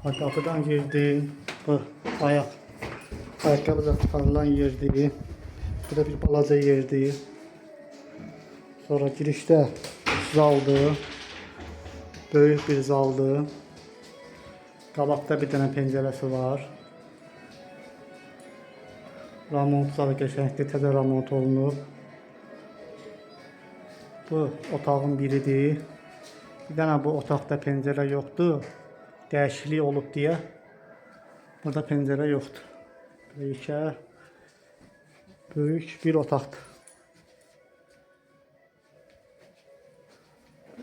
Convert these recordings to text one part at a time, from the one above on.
Kapıdan girdim. Bu ayakkabı da çıkarılan yerdi. Bu da bir balaca yerdi. Sonra girişte zaldı. Böyük bir zaldı. Qabaqda bir dənə pəncərəsi var. Remontları qəşəngdir, təzə remont olunub. Bu otağın biridir. Bir dənə bu otaqda pəncərə yoxdur. Dəyişiklik olub deyə. Burada pəncərə yoxdur. Böyük bir otaqdır.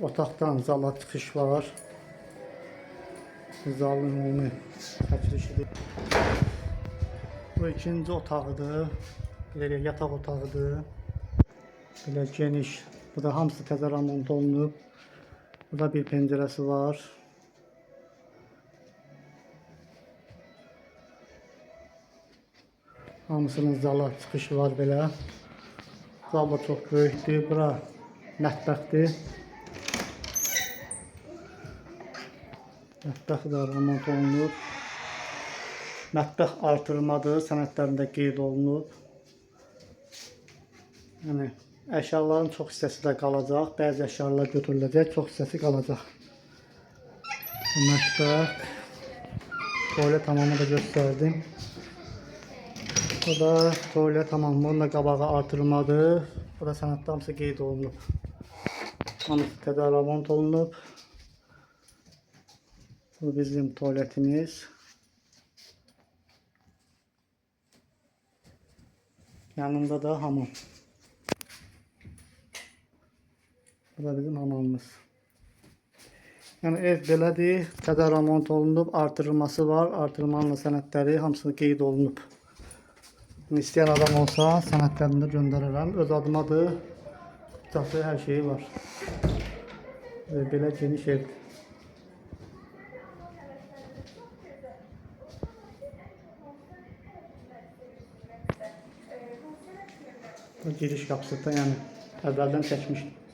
Otaqdan zala çıxış var. Zalın ümumi çəkilişidir. Bu ikinci otağıdır. Belə yataq otağıdır. Belə geniş. Bu da hamısı təzə remont olunub. Burada bir pəncərəsi var. Hamısının zala çıxışı var belə. Zal da çox böyükdür. Bura mətbəxdir. Mətbəx də remont olunub. Mətbəx artırılmadır, sənədlərində qeyd olunub. Yəni, əşyaların çox hissəsi də qalacaq. Bəzi əşyalar götürüləcək, çox hissəsi qalacaq. Mətbəx. Tualet tamamı da göstərdim. Bu da tualet tamamı. Bunun da qabağı artırılmadır. Bu da sənəddə hamısı qeyd olunub. Hamısı təzə remont olunub. Bu bizim tualetimiz. Yanında da hamam. Bu da bizim hamamımız. Yəni ev belədir. Təzə remont olunub, artırılması var. Artırılmanın sənədləri hamısı qeyd olunub. İstəyən adam olsa sənədlərini də göndərərəm. Öz adımadır. Çatı hər şeyi var. Belə geniş evdir. Bu giriş qapısı da yəni əvvəldən çəkmişdim.